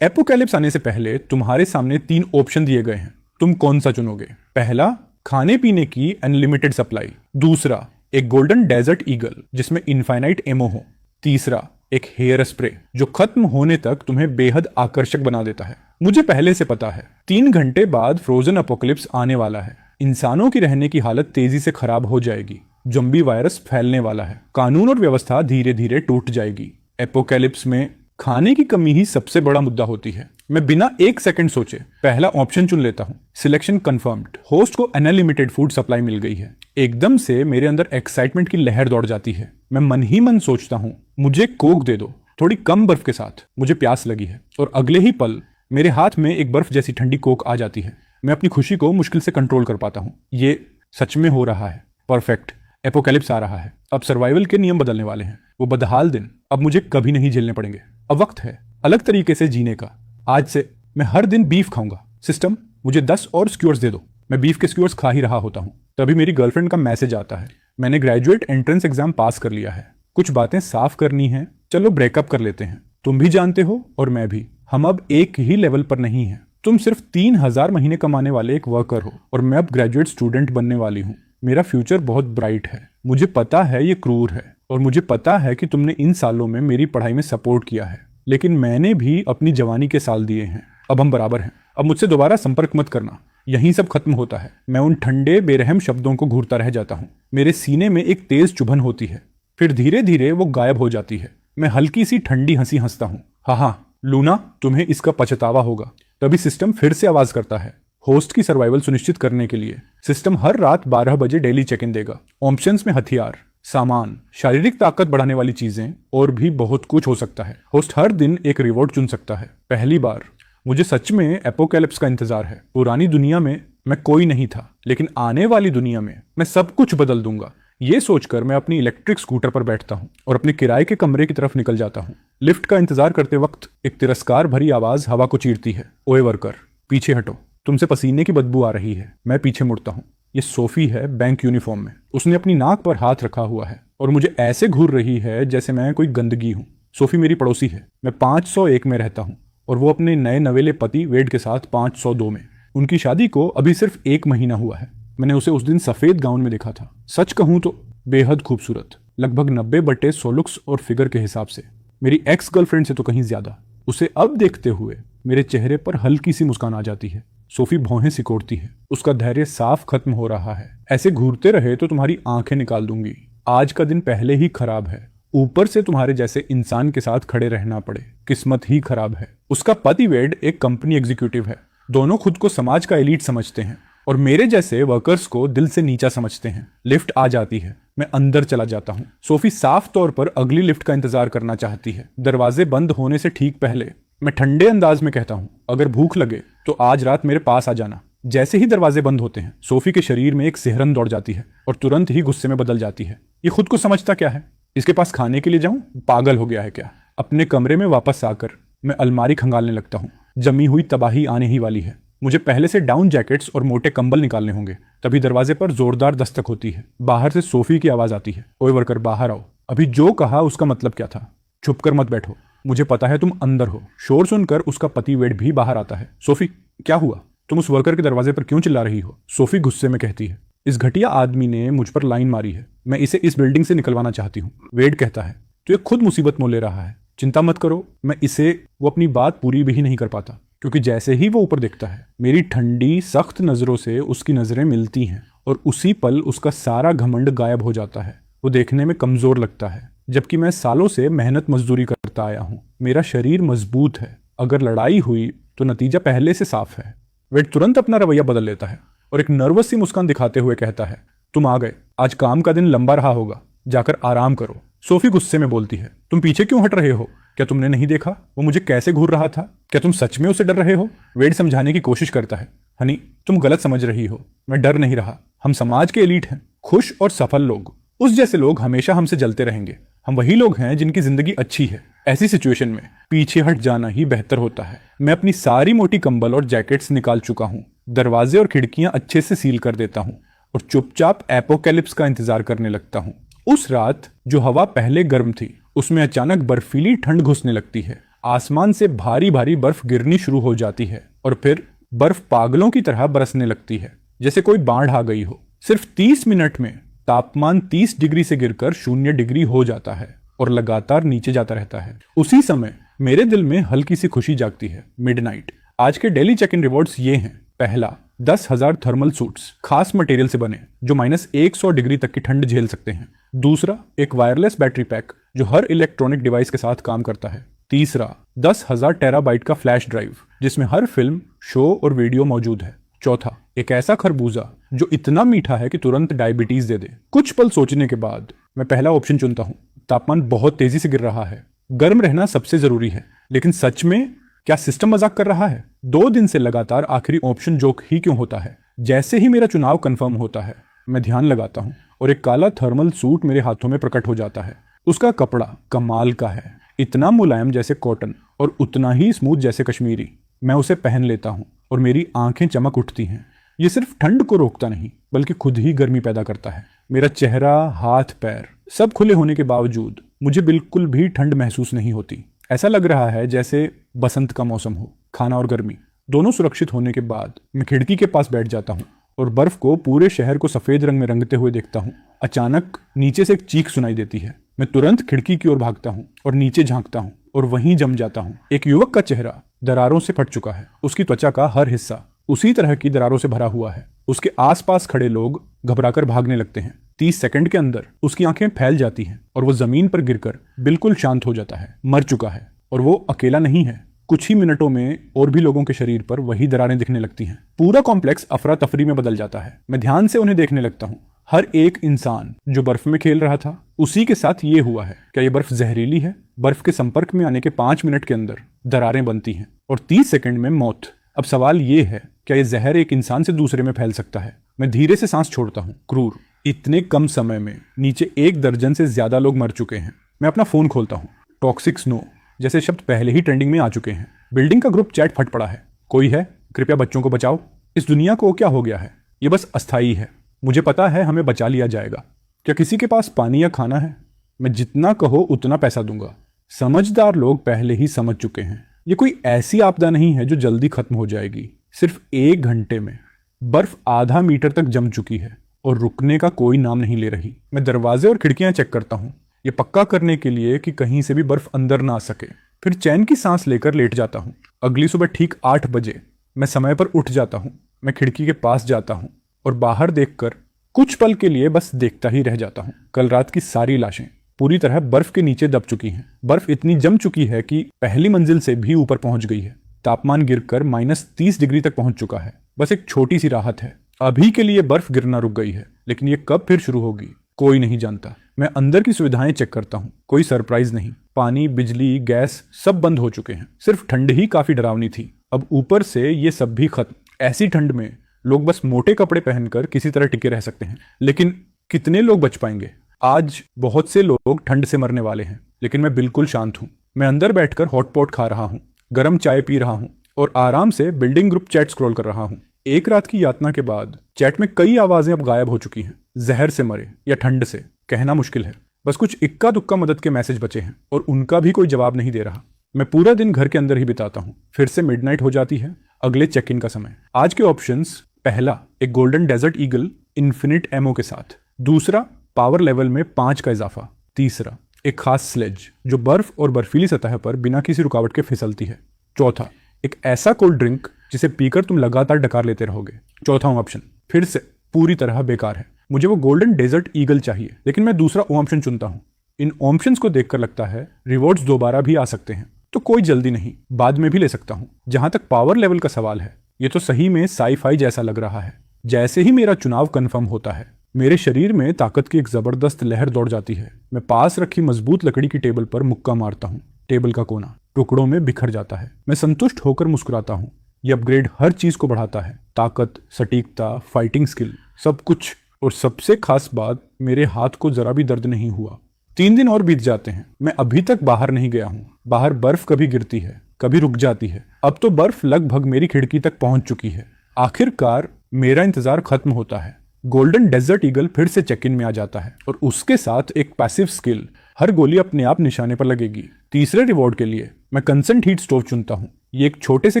Apocalypse आने से पहले तुम्हारे सामने 3 ऑप्शन दिए गए हैं, तुम कौन सा चुनोगे? पहला, खाने पीने की अनलिमिटेड सप्लाई। दूसरा, एक गोल्डन डेजर्ट ईगल जिसमें इनफाइनाइट एमो हो। तीसरा, एक हेयर स्प्रे जो खत्म होने तक तुम्हें बेहद आकर्षक बना देता है। मुझे पहले से पता है 3 घंटे बाद फ्रोजन अपोकलिप्स आने वाला है। इंसानों की रहने की हालत तेजी से खराब हो जाएगी, ज़ॉम्बी वायरस फैलने वाला है, कानून और व्यवस्था धीरे धीरे टूट जाएगी। एपोकैलिप्स में खाने की कमी ही सबसे बड़ा मुद्दा होती है। मैं बिना 1 सेकंड सोचे पहला ऑप्शन चुन लेता हूँ। Selection confirmed. होस्ट को अनलिमिटेड फूड सप्लाई मिल गई है। एकदम से मेरे अंदर एक्साइटमेंट की लहर दौड़ जाती है। मैं मन ही मन सोचता हूँ, मुझे कोक दे दो, थोड़ी कम बर्फ के साथ, मुझे प्यास लगी है। और अगले ही पल मेरे हाथ में एक बर्फ जैसी ठंडी कोक आ जाती है। मैं अपनी खुशी को मुश्किल से कंट्रोल कर पाता हूँ। ये सच में हो रहा है। परफेक्ट, एपोकैलिप्स आ रहा है। अब सर्वाइवल के नियम बदलने वाले हैं। वो बदहाल दिन अब मुझे कभी नहीं झेलने पड़ेंगे। अब वक्त है अलग तरीके से जीने का। आज से मैं हर दिन बीफ खाऊंगा। सिस्टम, मुझे 10 और स्क्यूअर्स दे दो। मैं बीफ के स्क्यूअर्स खा ही रहा होता हूँ, तभी मेरी गर्लफ्रेंड का मैसेज आता है। मैंने ग्रेजुएट एंट्रेंस एग्जाम पास कर लिया है। कुछ बातें साफ करनी है, चलो ब्रेकअप कर लेते हैं। तुम भी जानते हो और मैं भी, हम अब एक ही लेवल पर नहीं हैं। तुम सिर्फ 3000 महीने कमाने वाले एक वर्कर हो और मैं अब ग्रेजुएट स्टूडेंट बनने वाली हूँ। मेरा फ्यूचर बहुत ब्राइट है। मुझे पता है ये क्रूर है और मुझे पता है कि तुमने इन सालों में मेरी पढ़ाई में सपोर्ट किया है, लेकिन मैंने भी अपनी जवानी के साल दिए हैं। अब हम बराबर हैं। अब मुझसे दोबारा संपर्क मत करना। यहीं सब खत्म होता है। मैं उन ठंडे बेरहम शब्दों को घूरता रह जाता हूँ। मेरे सीने में एक तेज चुभन होती है, फिर धीरे धीरे वो गायब हो जाती है। मैं हल्की सी ठंडी हंसी हंसता हूँ। हाँ, लूना, तुम्हें इसका पछतावा होगा। तभी सिस्टम फिर से आवाज करता है। होस्ट की सर्वाइवल सुनिश्चित करने के लिए सिस्टम हर रात 12 बजे डेली चेक इन देगा। ऑप्शंस में हथियार, सामान, शारीरिक ताकत बढ़ाने वाली चीजें और भी बहुत कुछ हो सकता है। होस्ट हर दिन एक रिवॉर्ड चुन सकता है। पहली बार मुझे सच में एपोकैलिप्स का इंतजार है। पुरानी दुनिया में मैं कोई नहीं था, लेकिन आने वाली दुनिया में मैं सब कुछ बदल दूंगा। ये सोचकर मैं अपनी इलेक्ट्रिक स्कूटर पर बैठता हूँ और अपने किराए के कमरे की तरफ निकल जाता हूँ। लिफ्ट का इंतजार करते वक्त एक तिरस्कार भरी आवाज हवा को चीरती है। ओए वर्कर, पीछे हटो, तुमसे पसीने की बदबू आ रही है। मैं पीछे मुड़ता हूँ। ये सोफी है, बैंक यूनिफॉर्म में। उसने अपनी नाक पर हाथ रखा हुआ है और मुझे ऐसे घूर रही है जैसे मैं कोई गंदगी हूँ। सोफी मेरी पड़ोसी है। मैं 501 में रहता हूँ और वो अपने नए नवेले पति वेड के साथ 502 में। उनकी शादी को अभी सिर्फ 1 महीना हुआ है। मैंने उसे उस दिन सफेद गाउन में देखा था। सच कहूं तो बेहद खूबसूरत, लगभग 90/100 लुक्स और फिगर के हिसाब से। मेरी एक्स गर्लफ्रेंड से तो कहीं ज्यादा। उसे अब देखते हुए मेरे चेहरे पर हल्की सी मुस्कान आ जाती है। सोफी भौहें सिकोड़ती है। उसका धैर्य साफ खत्म हो रहा है। ऐसे घूरते रहे तो तुम्हारी आंखें निकाल दूंगी। आज का दिन पहले ही खराब है, ऊपर से तुम्हारे जैसे इंसान के साथ खड़े रहना पड़े, किस्मत ही खराब है। उसका पति वेड एक कंपनी एग्जीक्यूटिव है। दोनों खुद को समाज का एलीट समझते हैं और मेरे जैसे वर्कर्स को दिल से नीचा समझते हैं। लिफ्ट आ जाती है। मैं अंदर चला जाता हूँ। सोफी साफ तौर पर अगली लिफ्ट का इंतजार करना चाहती है। दरवाजे बंद होने से ठीक पहले मैं ठंडे अंदाज में कहता हूँ, अगर भूख लगे तो आज रात मेरे पास आ जाना। जैसे ही दरवाजे बंद होते हैं, सोफी के शरीर में एक सिहरन दौड़ जाती है और तुरंत ही गुस्से में बदल जाती है। ये खुद को समझता क्या है? इसके पास खाने के लिए जाऊं? पागल हो गया है क्या? अपने कमरे में वापस आकर मैं अलमारी खंगालने लगता हूँ। जमी हुई तबाही आने ही वाली है। मुझे पहले से डाउन जैकेट्स और मोटे कंबल निकालने होंगे। तभी दरवाजे पर जोरदार दस्तक होती है। बाहर से सोफी की आवाज आती है। ओए वर्कर, बाहर आओ। अभी जो कहा उसका मतलब क्या था? छुप कर मत बैठो, मुझे पता है तुम अंदर हो। शोर सुनकर उसका पति वेड भी बाहर आता है। सोफी, क्या हुआ? तुम उस वर्कर के दरवाजे पर क्यों चिल्ला रही हो? सोफी गुस्से में कहती है। इस घटिया आदमी ने मुझ पर लाइन मारी है। मैं इसे इस बिल्डिंग से निकलवाना चाहती हूँ। वेड कहता है, तो ये खुद मुसीबत मोल ले रहा है। चिंता मत करो, मैं इसे। वो अपनी बात पूरी भी नहीं कर पाता क्योंकि जैसे ही वो ऊपर देखता है, मेरी ठंडी सख्त नजरों से उसकी नजरें मिलती हैं और उसी पल उसका सारा घमंड गायब हो जाता है। वो देखने में कमजोर लगता है, जबकि मैं सालों से मेहनत मजदूरी करता आया हूँ। मेरा शरीर मजबूत है। अगर लड़ाई हुई तो नतीजा पहले से साफ है। वेड तुरंत अपना रवैया बदल लेता है और एक नर्वस सी मुस्कान दिखाते हुए कहता है, तुम आ गए। आज काम का दिन लंबा रहा होगा, जाकर आराम करो। सोफी गुस्से में बोलती है, तुम पीछे क्यों हट रहे हो? क्या तुमने नहीं देखा वो मुझे कैसे घूर रहा था? क्या तुम सच में उसे डर रहे हो? वेड समझाने की कोशिश करता है, हनी, तुम गलत समझ रही हो। मैं डर नहीं रहा। हम समाज के एलीट हैं, खुश और सफल लोग। उस जैसे लोग हमेशा हमसे जलते रहेंगे। हम वही लोग हैं जिनकी जिंदगी अच्छी है। ऐसी सिचुएशन में पीछे हट जाना ही बेहतर होता है। मैं अपनी सारी मोटी कंबल और जैकेट्स निकाल चुका हूँ। दरवाजे और खिड़कियां अच्छे से सील कर देता हूँ और चुपचाप एपोकैलिप्स का इंतजार करने लगता हूँ। उस रात जो हवा पहले गर्म थी, उसमें अचानक बर्फीली ठंड घुसने लगती है। आसमान से भारी भारी बर्फ गिरनी शुरू हो जाती है और फिर बर्फ पागलों की तरह बरसने लगती है, जैसे कोई बाढ़ आ गई हो। सिर्फ 30 मिनट में तापमान 30 डिग्री से गिरकर 0 डिग्री हो जाता है और लगातार नीचे जाता रहता है। उसी समय मेरे दिल में हल्की सी खुशी जागती है। मिडनाइट। आज के डेली चेक इन रिवॉर्ड्स ये हैं। पहला, 10,000 थर्मल सूट्स खास मटेरियल से बने जो -100 डिग्री तक की ठंड झेल सकते हैं। दूसरा, एक वायरलेस बैटरी पैक जो हर इलेक्ट्रॉनिक डिवाइस के साथ काम करता है। तीसरा, 10,000 टेराबाइट का फ्लैश ड्राइव जिसमें हर फिल्म, शो और वीडियो मौजूद है। चौथा, एक ऐसा खरबूजा जो इतना मीठा है कि तुरंत डायबिटीज दे दे। कुछ पल सोचने के बाद मैं पहला ऑप्शन चुनता हूँ। तापमान बहुत तेजी से गिर रहा है, गर्म रहना सबसे जरूरी है, लेकिन सच में क्या सिस्टम मजाक कर रहा है? 2 दिन से लगातार आखिरी ऑप्शन जोक ही क्यों होता है? जैसे ही मेरा चुनाव कंफर्म होता है, मैं ध्यान लगाता हूँ और एक काला थर्मल सूट मेरे हाथों में प्रकट हो जाता है। उसका कपड़ा कमाल का है, इतना मुलायम जैसे कॉटन और उतना ही स्मूथ जैसे कश्मीरी। मैं उसे पहन लेता हूँ और मेरी आंखें चमक उठती हैं। ये सिर्फ ठंड को रोकता नहीं, बल्कि खुद ही गर्मी पैदा करता है। मेरा चेहरा, हाथ, पैर सब खुले होने के बावजूद मुझे बिल्कुल भी ठंड महसूस नहीं होती। ऐसा लग रहा है जैसे बसंत का मौसम हो। खाना और गर्मी दोनों सुरक्षित होने के बाद मैं खिड़की के पास बैठ जाता हूँ और बर्फ को पूरे शहर को सफेद रंग में रंगते हुए देखता हूँ। अचानक नीचे से एक चीख सुनाई देती है। मैं तुरंत खिड़की की ओर भागता हूँ और नीचे झांकता हूँ और वहीं जम जाता हूँ। एक युवक का चेहरा दरारों से फट चुका है। उसकी त्वचा का हर हिस्सा उसी तरह की दरारों से भरा हुआ है। उसके आसपास खड़े लोग घबराकर भागने लगते हैं। 30 सेकंड के अंदर उसकी आंखें फैल जाती हैं और वो जमीन पर गिरकर बिल्कुल शांत हो जाता है। मर चुका है और वो अकेला नहीं है। कुछ ही मिनटों में और भी लोगों के शरीर पर वही दरारें दिखने लगती हैं। पूरा कॉम्प्लेक्स अफरा तफरी में बदल जाता है। मैं ध्यान से उन्हें देखने लगता हूँ। हर एक इंसान जो बर्फ में खेल रहा था, उसी के साथ ये हुआ है। क्या ये बर्फ जहरीली है? बर्फ के संपर्क में आने के 5 मिनट के अंदर दरारें बनती हैं और 30 सेकंड में मौत। अब सवाल ये है, क्या ये जहर एक इंसान से दूसरे में फैल सकता है? मैं धीरे से सांस छोड़ता हूँ। क्रूर, इतने कम समय में नीचे 1 दर्जन से ज्यादा लोग मर चुके हैं। मैं अपना फोन खोलता हूँ। टॉक्सिक स्नो जैसे शब्द पहले ही ट्रेंडिंग में आ चुके हैं। बिल्डिंग का ग्रुप चैट फट पड़ा है। कोई है? कृपया बच्चों को बचाओ। इस दुनिया को क्या हो गया है? ये बस अस्थाई है। मुझे पता है हमें बचा लिया जाएगा। क्या किसी के पास पानी या खाना है? मैं जितना कहो उतना पैसा दूंगा। समझदार लोग पहले ही समझ चुके हैं। ये कोई ऐसी आपदा नहीं है जो जल्दी खत्म हो जाएगी। सिर्फ 1 घंटे में बर्फ आधा मीटर तक जम चुकी है और रुकने का कोई नाम नहीं ले रही। मैं दरवाजे और खिड़कियां चेक करता हूँ, ये पक्का करने के लिए कि कहीं से भी बर्फ अंदर ना आ सके। फिर चैन की सांस लेकर लेट जाता हूँ। अगली सुबह ठीक 8 बजे मैं समय पर उठ जाता हूँ। मैं खिड़की के पास जाता हूँ और बाहर देखकर कुछ पल के लिए बस देखता ही रह जाता हूँ। कल रात की सारी लाशें पूरी तरह बर्फ के नीचे दब चुकी हैं। बर्फ इतनी जम चुकी है कि पहली मंजिल से भी ऊपर पहुंच गई है। तापमान गिरकर -30 डिग्री तक पहुंच चुका है। बस एक छोटी सी राहत है। अभी के लिए बर्फ गिरना रुक गई है, लेकिन ये कब फिर शुरू होगी कोई नहीं जानता। मैं अंदर की सुविधाएं चेक करता हूँ। कोई सरप्राइज नहीं। पानी, बिजली, गैस सब बंद हो चुके हैं। सिर्फ ठंड ही काफी डरावनी थी। अब ऊपर से ये सब भी खत्म। ऐसी ठंड में लोग बस मोटे कपड़े पहनकर किसी तरह टिके रह सकते हैं, लेकिन कितने लोग बच पाएंगे? आज बहुत से लोग ठंड से मरने वाले हैं, लेकिन मैं बिल्कुल शांत हूँ। मैं अंदर बैठकर हॉटपॉट खा रहा हूँ, गर्म चाय पी रहा हूँ और आराम से बिल्डिंग ग्रुप चैट स्क्रॉल कर रहा हूँ। एक रात की यातना के बाद चैट में कई आवाजें अब गायब हो चुकी हैं। जहर से मरे या ठंड से कहना मुश्किल है। बस कुछ इक्का दुक्का मदद के मैसेज बचे हैं और उनका भी कोई जवाब नहीं दे रहा। मैं पूरा दिन घर के अंदर ही बिताता हूँ। फिर से मिडनाइट हो जाती है। अगले चेक इन का समय। आज के ऑप्शंस: पहला, एक golden desert eagle infinite MO के साथ। दूसरा, पावर लेवल में 5 का इजाफा। तीसरा, एक खास स्लेज जो बर्फ और बर्फीली सतह पर बिना किसी रुकावट के फिसलती है। चौथा, एक ऐसा कोल्ड ड्रिंक जिसे पीकर तुम लगातार डकार लेते रहोगे। चौथा ऑप्शन फिर से पूरी तरह बेकार है। मुझे वो गोल्डन डेजर्ट ईगल चाहिए, लेकिन मैं दूसरा ऑप्शन चुनता हूँ। इन ऑप्शंस को देखकर लगता है रिवॉर्ड्स दोबारा भी आ सकते हैं, तो कोई जल्दी नहीं, बाद में भी ले सकता हूँ। जहां तक पावर लेवल का सवाल है, ये तो सही में साई-फाई जैसा लग रहा है। जैसे ही मेरा चुनाव कंफर्म होता है, मेरे शरीर में ताकत की एक जबरदस्त लहर दौड़ जाती है। मैं पास रखी मजबूत लकड़ी की टेबल पर मुक्का मारता हूँ। टेबल का कोना टुकड़ों में बिखर जाता है। मैं संतुष्ट होकर मुस्कुराता हूँ। ये अपग्रेड हर चीज को बढ़ाता है, ताकत, सटीकता, फाइटिंग स्किल, सब कुछ। और सबसे खास बात, मेरे हाथ को जरा भी दर्द नहीं हुआ। 3 दिन और बीत जाते हैं। मैं अभी तक बाहर नहीं गया हूँ। बाहर बर्फ कभी गिरती है, कभी रुक जाती है। अब तो बर्फ लगभग मेरी खिड़की तक पहुंच चुकी है। आखिरकार मेरा इंतजार खत्म होता है। गोल्डन डेजर्ट ईगल फिर से चेक इन में आ जाता है और उसके साथ एक पैसिव स्किल हर गोली अपने आप निशाने पर लगेगी। तीसरे रिवॉर्ड के लिए मैं कंसेंट हीट स्टोव चुनता हूँ। ये एक छोटे से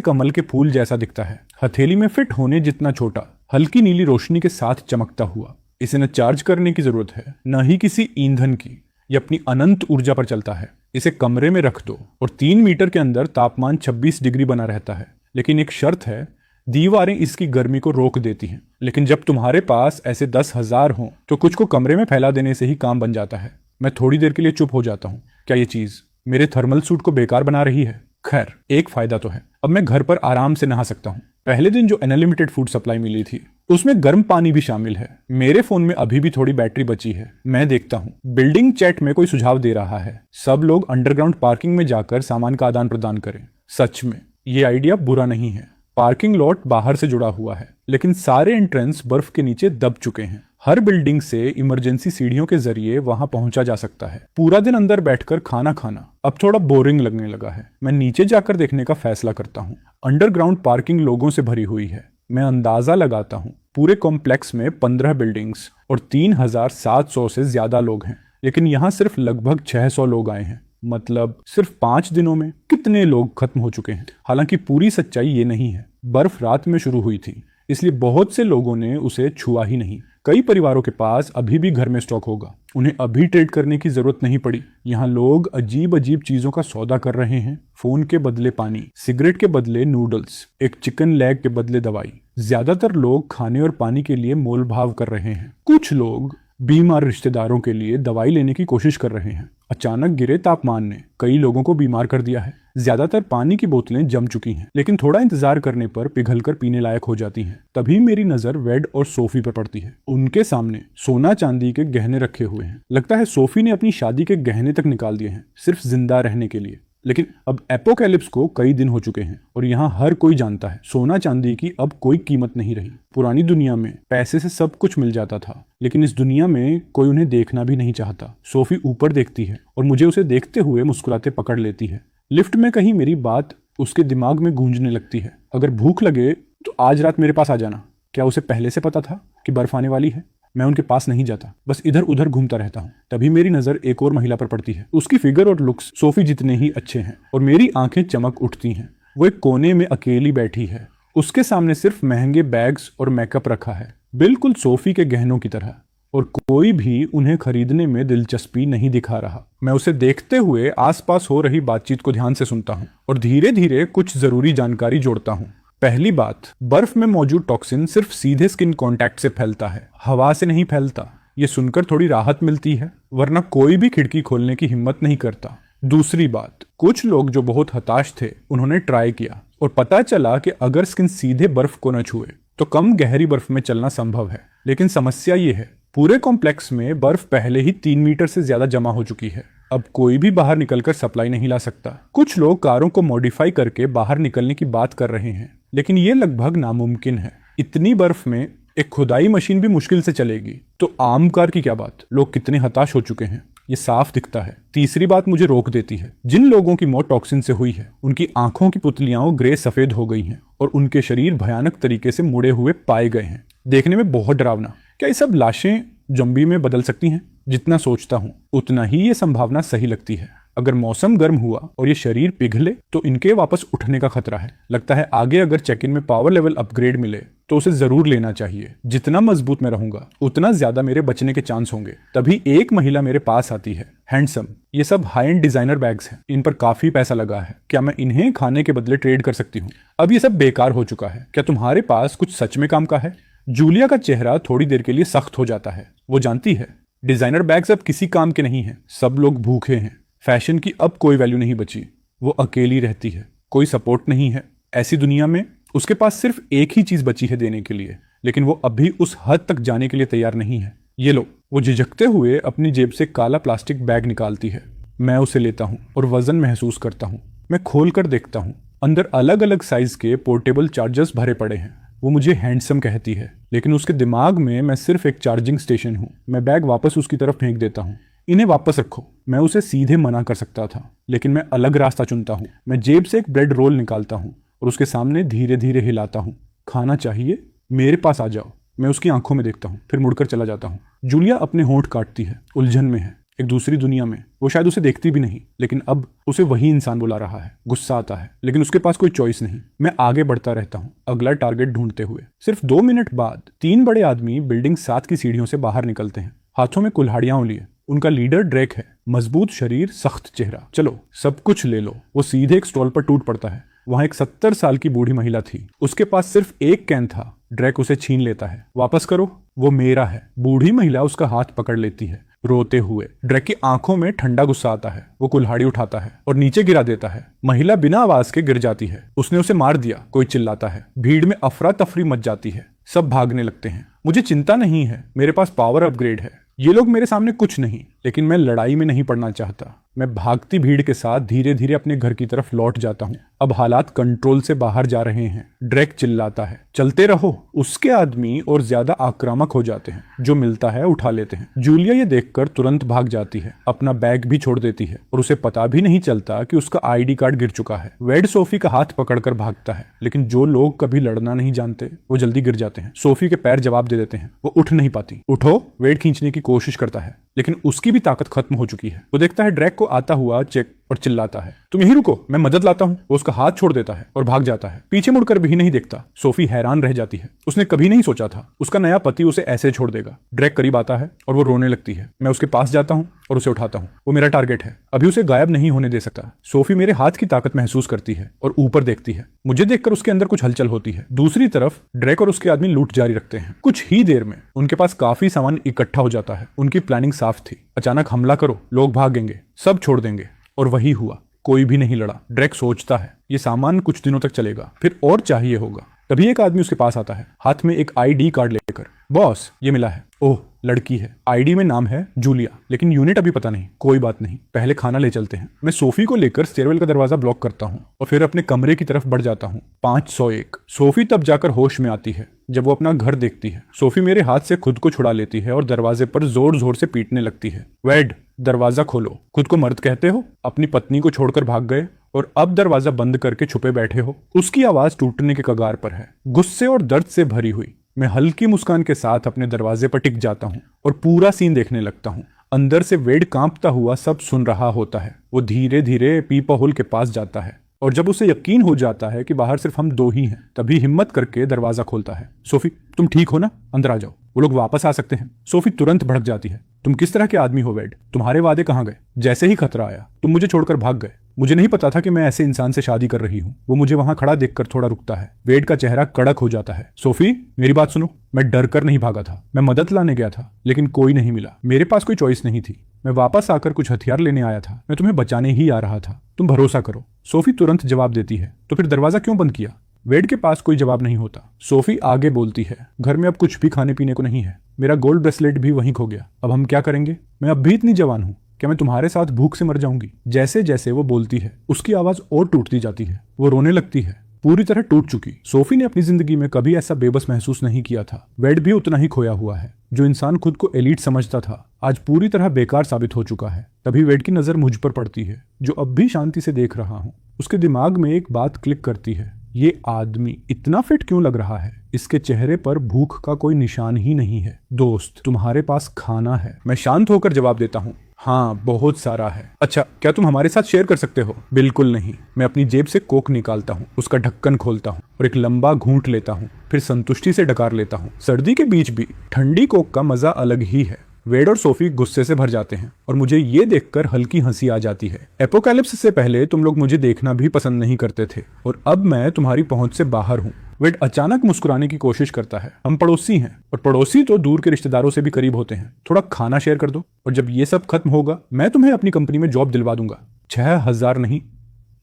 कमल के फूल जैसा दिखता है, हथेली में फिट होने जितना छोटा, हल्की नीली रोशनी के साथ चमकता हुआ। इसे न चार्ज करने की जरूरत है, न ही किसी ईंधन की। ये अपनी अनंत ऊर्जा पर चलता है। इसे कमरे में रख दो और 3 मीटर के अंदर तापमान 26 डिग्री बना रहता है। लेकिन एक शर्त है, दीवारें इसकी गर्मी को रोक देती हैं। लेकिन जब तुम्हारे पास ऐसे 10,000 हों तो कुछ को कमरे में फैला देने से ही काम बन जाता है। मैं थोड़ी देर के लिए चुप हो जाता हूँ। क्या ये चीज मेरे थर्मल सूट को बेकार बना रही है? खैर, एक फायदा तो है, अब मैं घर पर आराम से नहा सकता हूँ। पहले दिन जो अनलिमिटेड फूड सप्लाई मिली थी उसमें गर्म पानी भी शामिल है। मेरे फोन में अभी भी थोड़ी बैटरी बची है। मैं देखता हूँ बिल्डिंग चैट में कोई सुझाव दे रहा है, सब लोग अंडरग्राउंड पार्किंग में जाकर सामान का आदान प्रदान करें। सच में ये आइडिया बुरा नहीं है। पार्किंग लॉट बाहर से जुड़ा हुआ है, लेकिन सारे एंट्रेंस बर्फ के नीचे दब चुके हैं। हर बिल्डिंग से इमरजेंसी सीढ़ियों के जरिए वहां पहुंचा जा सकता है। पूरा दिन अंदर बैठकर खाना खाना अब थोड़ा बोरिंग लगने लगा है। मैं नीचे जाकर देखने का फैसला करता हूँ। अंडरग्राउंड पार्किंग लोगों से भरी हुई है। मैं अंदाजा लगाता हूँ पूरे कॉम्प्लेक्स में 15 बिल्डिंग्स और 3,700 से ज्यादा लोग हैं। लेकिन यहाँ सिर्फ लगभग 600 लोग आए हैं। मतलब सिर्फ 5 दिनों में कितने लोग खत्म हो चुके हैं। हालांकि पूरी सच्चाई ये नहीं है। बर्फ रात में शुरू हुई थी, इसलिए बहुत से लोगों ने उसे छुआ ही नहीं। कई परिवारों के पास अभी भी घर में स्टॉक होगा, उन्हें अभी ट्रेड करने की जरूरत नहीं पड़ी। यहाँ लोग अजीब अजीब चीजों का सौदा कर रहे हैं। फोन के बदले पानी, सिगरेट के बदले नूडल्स, एक चिकन लेग के बदले दवाई। ज्यादातर लोग खाने और पानी के लिए मोल भाव कर रहे हैं। कुछ लोग बीमार रिश्तेदारों के लिए दवाई लेने की कोशिश कर रहे हैं। अचानक गिरे तापमान ने कई लोगों को बीमार कर दिया है। ज्यादातर पानी की बोतलें जम चुकी हैं, लेकिन थोड़ा इंतजार करने पर पिघलकर पीने लायक हो जाती हैं। तभी मेरी नजर वेड और सोफी पर पड़ती है। उनके सामने सोना चांदी के गहने रखे हुए हैं। लगता है सोफी ने अपनी शादी के गहने तक निकाल दिए हैं, सिर्फ जिंदा रहने के लिए। लेकिन अब एपोकैलिप्स को कई दिन हो चुके हैं और यहाँ हर कोई जानता है सोना चांदी की अब कोई कीमत नहीं रही। पुरानी दुनिया में पैसे से सब कुछ मिल जाता था, लेकिन इस दुनिया में कोई उन्हें देखना भी नहीं चाहता। सोफी ऊपर देखती है और मुझे उसे देखते हुए मुस्कुराते पकड़ लेती है। लिफ्ट में कहीं मेरी बात उसके दिमाग में गूंजने लगती है। अगर भूख लगे तो आज रात मेरे पास आ जाना। क्या उसे पहले से पता था कि बर्फ आने वाली है? मैं उनके पास नहीं जाता, बस इधर उधर घूमता रहता हूँ। तभी मेरी नजर एक और महिला पर पड़ती है। उसकी फिगर और लुक्स सोफी जितने ही अच्छे हैं और मेरी आंखें चमक उठती हैं। वो एक कोने में अकेली बैठी है। उसके सामने सिर्फ महंगे बैग्स और मेकअप रखा है, बिल्कुल सोफी के गहनों की तरह, और कोई भी उन्हें खरीदने में दिलचस्पी नहीं दिखा रहा। मैं उसे देखते हुए आसपास हो रही बातचीत को ध्यान से सुनता हूँ और धीरे धीरे कुछ जरूरी जानकारी जोड़ता हूँ। पहली बात, बर्फ में मौजूद टॉक्सिन सिर्फ सीधे स्किन कांटेक्ट से फैलता है, हवा से नहीं फैलता। ये सुनकर थोड़ी राहत मिलती है, वरना कोई भी खिड़की खोलने की हिम्मत नहीं करता। दूसरी बात, कुछ लोग जो बहुत हताश थे उन्होंने ट्राई किया और पता चला कि अगर स्किन सीधे बर्फ को न छुए तो कम गहरी बर्फ में चलना संभव है। लेकिन समस्या ये है, पूरे कॉम्प्लेक्स में बर्फ पहले ही 3 मीटर से ज्यादा जमा हो चुकी है। अब कोई भी बाहर निकलकर सप्लाई नहीं ला सकता। कुछ लोग कारों को मॉडिफाई करके बाहर निकलने की बात कर रहे हैं, लेकिन ये लगभग नामुमकिन है। इतनी बर्फ में एक खुदाई मशीन भी मुश्किल से चलेगी, तो आम कार की क्या बात। लोग कितने हताश हो चुके हैं, ये साफ दिखता है। तीसरी बात मुझे रोक देती है। जिन लोगों की मौत टॉक्सिन से हुई है उनकी आंखों की पुतलियां ग्रे सफेद हो गई हैं और उनके शरीर भयानक तरीके से मुड़े हुए पाए गए हैं, देखने में बहुत डरावना। क्या ये सब लाशें ज़ॉम्बी में बदल सकती हैं? जितना सोचता हूँ उतना ही ये संभावना सही लगती है। अगर मौसम गर्म हुआ और ये शरीर पिघले तो इनके वापस उठने का खतरा है। लगता है आगे अगर चेक इन में पावर लेवल अपग्रेड मिले तो उसे जरूर लेना चाहिए। जितना मजबूत मैं रहूंगा उतना ज्यादा मेरे बचने के चांस होंगे। तभी एक महिला मेरे पास आती है। हैंडसम, ये सब हाई एंड डिजाइनर बैग्स हैं, इन पर काफी पैसा लगा है। क्या मैं इन्हें खाने के बदले ट्रेड कर सकती हूँ? अब ये सब बेकार हो चुका है। क्या तुम्हारे पास कुछ सच में काम का है? जूलिया का चेहरा थोड़ी देर के लिए सख्त हो जाता है। वो जानती है डिजाइनर बैग्स अब किसी काम के नहीं हैं। सब लोग भूखे हैं। फैशन की अब कोई वैल्यू नहीं बची। वो अकेली रहती है, कोई सपोर्ट नहीं है। ऐसी दुनिया में उसके पास सिर्फ एक ही चीज बची है देने के लिए, लेकिन वो अभी उस हद तक जाने के लिए तैयार नहीं है। ये लो। वो झिझकते हुए अपनी जेब से काला प्लास्टिक बैग निकालती है। मैं उसे लेता हूँ और वजन महसूस करता हूँ। मैं खोल कर देखता हूँ, अंदर अलग अलग साइज के पोर्टेबल चार्जर्स भरे पड़े हैं। वो मुझे हैंडसम कहती है, लेकिन उसके दिमाग में मैं सिर्फ एक चार्जिंग स्टेशन हूँ। मैं बैग वापस उसकी तरफ फेंक देता हूँ। इन्हें वापस रखो। मैं उसे सीधे मना कर सकता था, लेकिन मैं अलग रास्ता चुनता हूँ। मैं जेब से एक ब्रेड रोल निकालता हूँ और उसके सामने धीरे धीरे हिलाता हूँ। खाना चाहिए? मेरे पास आ जाओ। मैं उसकी आंखों में देखता हूँ, फिर मुड़कर चला जाता हूँ। जूलिया अपने होंठ काटती है, उलझन में है। एक दूसरी दुनिया में। वो शायद उसे देखती भी नहीं, लेकिन अब उसे वही इंसान बुला रहा है। गुस्सा आता है, लेकिन उसके पास कोई चॉइस नहीं। मैं आगे बढ़ता रहता हूँ, अगला टारगेट ढूंढते हुए। सिर्फ 2 मिनट बाद 3 बड़े आदमी बिल्डिंग 7 की सीढ़ियों से बाहर निकलते हैं, हाथों में कुल्हाड़ियां लिए। उनका लीडर ड्रेक है, मजबूत शरीर, सख्त चेहरा। चलो सब कुछ ले लो। वो सीधे एक स्टॉल पर टूट पड़ता है। वहां एक 70 साल की बूढ़ी महिला थी, उसके पास सिर्फ एक कैन था। ड्रेक उसे छीन लेता है। वापस करो, वो मेरा है। बूढ़ी महिला उसका हाथ पकड़ लेती है, रोते हुए। ड्रेक की आंखों में ठंडा गुस्सा आता है। वो कुल्हाड़ी उठाता है और नीचे गिरा देता है। महिला बिना आवाज के गिर जाती है। उसने उसे मार दिया, कोई चिल्लाता है। भीड़ में अफरा तफरी मच जाती है, सब भागने लगते हैं। मुझे चिंता नहीं है, मेरे पास पावर अपग्रेड है। ये लोग मेरे सामने कुछ नहीं, लेकिन मैं लड़ाई में नहीं पड़ना चाहता। मैं भागती भीड़ के साथ धीरे धीरे अपने घर की तरफ लौट जाता हूँ। अब हालात कंट्रोल से बाहर जा रहे हैं। ड्रेक चिल्लाता है, चलते रहो। उसके आदमी और ज्यादा आक्रामक हो जाते हैं। जो मिलता है उठा लेते हैं। जूलिया ये देखकर तुरंत भाग जाती है, अपना बैग भी छोड़ देती है और उसे पता भी नहीं चलता कि उसका आईडी कार्ड गिर चुका है। वेड सोफी का हाथ पकड़कर भागता है, लेकिन जो लोग कभी लड़ना नहीं जानते वो जल्दी गिर जाते हैं। सोफी के पैर जवाब दे देते हैं। वो उठ नहीं पाती। उठो, वेड खींचने की कोशिश करता है, लेकिन उसकी भी ताकत खत्म हो चुकी है। वो देखता है ड्रैक को आता हुआ चेक और चिल्लाता है, तुम यहीं रुको, मैं मदद लाता हूँ। वो उसका हाथ छोड़ देता है और भाग जाता है, पीछे मुड़कर भी नहीं देखता। सोफी हैरान रह जाती है। उसने कभी नहीं सोचा था उसका नया पति उसे ऐसे छोड़ देगा। ड्रैक करीब आता है और वो रोने लगती है। मैं उसके पास जाता हूँ और उसे उठाता हूँ। वो मेरा टारगेट है, अभी उसे गायब नहीं होने दे सकता। सोफी मेरे हाथ की ताकत महसूस करती है और ऊपर देखती है। मुझे देखकर उसके अंदर कुछ हलचल होती है। दूसरी तरफ ड्रैक और उसके आदमी लूट जारी रखते हैं। कुछ ही देर में उनके पास काफी सामान इकट्ठा हो जाता है। उनकी प्लानिंग साफ थी, अचानक हमला करो, लोग भागेंगे, सब छोड़ देंगे। और वही हुआ, कोई भी नहीं लड़ा। ड्रैक सोचता है ये सामान कुछ दिनों तक चलेगा, फिर और चाहिए होगा। तभी एक आदमी उसके पास आता है, हाथ में एक आईडी कार्ड लेकर। बॉस, ये मिला है। ओह, लड़की है। आईडी में नाम है जूलिया, लेकिन यूनिट अभी पता नहीं। कोई बात नहीं, पहले खाना ले चलते हैं। मैं सोफी को लेकर स्टेयरवेल का दरवाजा ब्लॉक करता हूँ और फिर अपने कमरे की तरफ बढ़ जाता हूँ। 501। सोफी तब जाकर होश में आती है जब वो अपना घर देखती है। सोफी मेरे हाथ से खुद को छुड़ा लेती है और दरवाजे पर जोर जोर से पीटने लगती है। वेड, दरवाजा खोलो। खुद को मर्द कहते हो? अपनी पत्नी को छोड़कर भाग गए और अब दरवाजा बंद करके छुपे बैठे हो। उसकी आवाज टूटने के कगार पर है, गुस्से और दर्द से भरी हुई। मैं हल्की मुस्कान के साथ अपने दरवाजे पर टिक जाता हूँ और पूरा सीन देखने लगता हूँ। अंदर से वेड कांपता हुआ सब सुन रहा होता है। वो धीरे धीरे पीपा होल के पास जाता है और जब उसे यकीन हो जाता है कि बाहर सिर्फ हम 2 ही हैं, तभी हिम्मत करके दरवाजा खोलता है। सोफी, तुम ठीक हो ना? अंदर आ जाओ, वो लोग वापस आ सकते हैं। सोफी तुरंत भड़क जाती है। तुम किस तरह के आदमी हो वेड? तुम्हारे वादे कहाँ गए? जैसे ही खतरा आया तुम मुझे छोड़कर भाग गए। मुझे नहीं पता था कि मैं ऐसे इंसान से शादी कर रही हूँ। वो मुझे वहां खड़ा देखकर थोड़ा रुकता है। वेड का चेहरा कड़क हो जाता है। सोफी, मेरी बात सुनो। मैं डर कर नहीं भागा था, मैं मदद लाने गया था, लेकिन कोई नहीं मिला। मेरे पास कोई चॉइस नहीं थी। मैं वापस आकर कुछ हथियार लेने आया था। मैं तुम्हें बचाने ही आ रहा था। तुम भरोसा करो। सोफी तुरंत जवाब देती है, तो फिर दरवाजा क्यों बंद किया? वेड के पास कोई जवाब नहीं होता। सोफी आगे बोलती है, घर में अब कुछ भी खाने पीने को नहीं है। मेरा गोल्ड ब्रेसलेट भी वहीं खो गया। अब हम क्या करेंगे? मैं अब भी इतनी जवान हूँ, क्या मैं तुम्हारे साथ भूख से मर जाऊंगी? जैसे जैसे वो बोलती है उसकी आवाज और टूटती जाती है। वो रोने लगती है, पूरी तरह टूट चुकी। सोफी ने अपनी जिंदगी में कभी ऐसा बेबस महसूस नहीं किया था। वेड भी उतना ही खोया हुआ है। जो इंसान खुद को एलीट समझता था आज पूरी तरह बेकार साबित हो चुका है। तभी वेड की नजर मुझ पर पड़ती है, जो अब भी शांति से देख रहा हूँ। उसके दिमाग में एक बात क्लिक करती है, ये आदमी इतना फिट क्यों लग रहा है? इसके चेहरे पर भूख का कोई निशान ही नहीं है। दोस्त, तुम्हारे पास खाना है? मैं शांत होकर जवाब देता हूँ, हाँ, बहुत सारा है। अच्छा, क्या तुम हमारे साथ शेयर कर सकते हो? बिल्कुल नहीं। मैं अपनी जेब से कोक निकालता हूँ, उसका ढक्कन खोलता हूँ और एक लंबा घूंट लेता हूँ, फिर संतुष्टि से डकार लेता हूँ। सर्दी के बीच भी ठंडी कोक का मजा अलग ही है। वेड और सोफी गुस्से से भर जाते हैं और मुझे ये देखकर हल्की हंसी आ जाती है। एपोकैलिप्स से पहले तुम लोग मुझे देखना भी पसंद नहीं करते थे और अब मैं तुम्हारी पहुंच से बाहर हूँ। वेड अचानक मुस्कुराने की कोशिश करता है। हम पड़ोसी हैं और पड़ोसी तो दूर के रिश्तेदारों से भी करीब होते हैं। थोड़ा खाना शेयर कर दो और जब ये सब खत्म होगा मैं तुम्हें अपनी कंपनी में जॉब दिलवा दूंगा। 6,000 नहीं,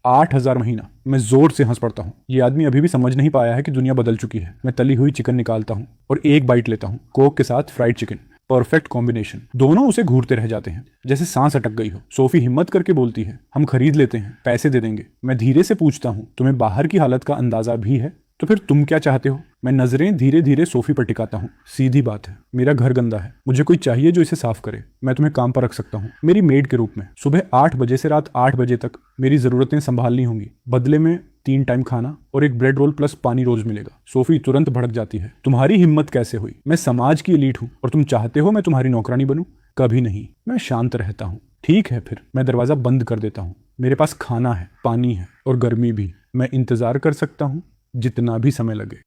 8,000 महीना। मैं जोर से हंस पड़ता हूँ। ये आदमी अभी भी समझ नहीं पाया है कि दुनिया बदल चुकी है। मैं तली हुई चिकन निकालता हूँ और एक बाइट लेता हूँ, कोक के साथ फ्राइड चिकन। Perfect combination. दोनों उसे घूरते रह जाते हैं जैसे सांस अटक गई हो। सोफी हिम्मत करके बोलती है, हम खरीद लेते हैं, पैसे दे देंगे। मैं धीरे से पूछता हूँ, तुम्हें बाहर की हालत का अंदाजा भी है? तो फिर तुम क्या चाहते हो? मैं नजरें धीरे धीरे सोफी पर टिकाता हूँ। सीधी बात है, मेरा घर गंदा है, मुझे कोई चाहिए जो इसे साफ करे। मैं तुम्हें काम पर रख सकता हूँ, मेरी मेड के रूप में। सुबह 8 बजे से रात 8 बजे तक मेरी जरूरतें संभालनी होंगी। बदले में 3 टाइम खाना और एक ब्रेड रोल प्लस पानी रोज मिलेगा। सोफी तुरंत भड़क जाती है, तुम्हारी हिम्मत कैसे हुई? मैं समाज की एलीट हूँ और तुम चाहते हो मैं तुम्हारी नौकरानी बनूं? कभी नहीं, मैं शांत रहता हूँ। ठीक है, फिर मैं दरवाजा बंद कर देता हूँ। मेरे पास खाना है, पानी है और गर्मी भी। मैं इंतजार कर सकता हूँ जितना भी समय लगे।